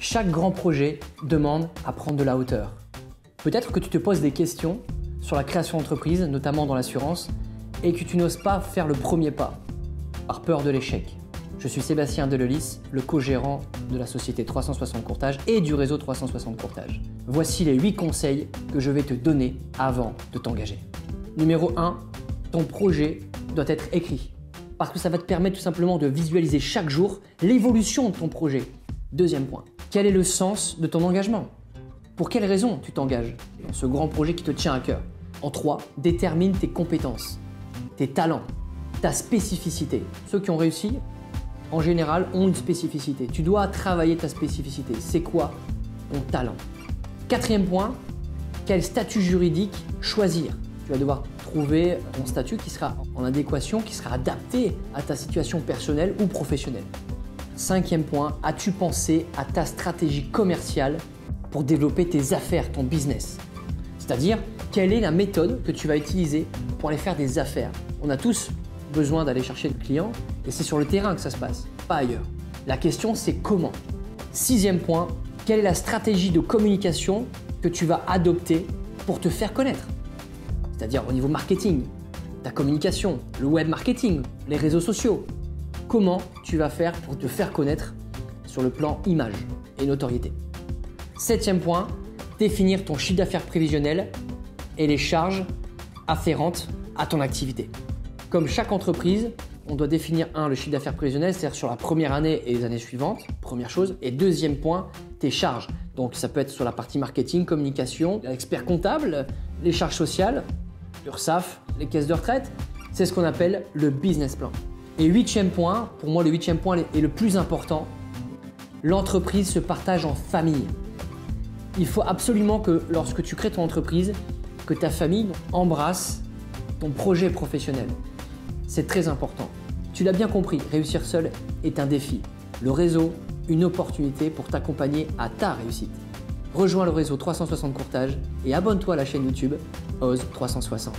Chaque grand projet demande à prendre de la hauteur. Peut-être que tu te poses des questions sur la création d'entreprise, notamment dans l'assurance, et que tu n'oses pas faire le premier pas, par peur de l'échec. Je suis Sébastien Delelis, le co-gérant de la société 360 Courtage et du réseau 360 Courtage. Voici les 8 conseils que je vais te donner avant de t'engager. Numéro 1, ton projet doit être écrit. Parce que ça va te permettre tout simplement de visualiser chaque jour l'évolution de ton projet. Deuxième point, quel est le sens de ton engagement? Pour quelles raisons tu t'engages dans ce grand projet qui te tient à cœur? En 3, détermine tes compétences, tes talents, ta spécificité. Ceux qui ont réussi, en général, ont une spécificité. Tu dois travailler ta spécificité. C'est quoi ton talent? Quatrième point, quel statut juridique choisir? Tu vas devoir trouver ton statut qui sera en adéquation, qui sera adapté à ta situation personnelle ou professionnelle. Cinquième point, as-tu pensé à ta stratégie commerciale pour développer tes affaires, ton business? C'est-à-dire, quelle est la méthode que tu vas utiliser pour aller faire des affaires? On a tous besoin d'aller chercher des clients et c'est sur le terrain que ça se passe, pas ailleurs. La question, c'est comment? Sixième point, quelle est la stratégie de communication que tu vas adopter pour te faire connaître? C'est-à-dire au niveau marketing, ta communication, le web marketing, les réseaux sociaux. Comment tu vas faire pour te faire connaître sur le plan image et notoriété? Septième point, définir ton chiffre d'affaires prévisionnel et les charges afférentes à ton activité. Comme chaque entreprise, on doit définir le chiffre d'affaires prévisionnel, c'est-à-dire sur la première année et les années suivantes, première chose. Et deuxième point, tes charges. Donc ça peut être sur la partie marketing, communication, l'expert comptable, les charges sociales, l'URSSAF, les caisses de retraite. C'est ce qu'on appelle le business plan. Et huitième point, pour moi le huitième point est le plus important, l'entreprise se partage en famille. Il faut absolument que lorsque tu crées ton entreprise, que ta famille embrasse ton projet professionnel. C'est très important. Tu l'as bien compris, réussir seul est un défi. Le réseau, une opportunité pour t'accompagner à ta réussite. Rejoins le réseau 360 Courtage et abonne-toi à la chaîne YouTube Ose 360.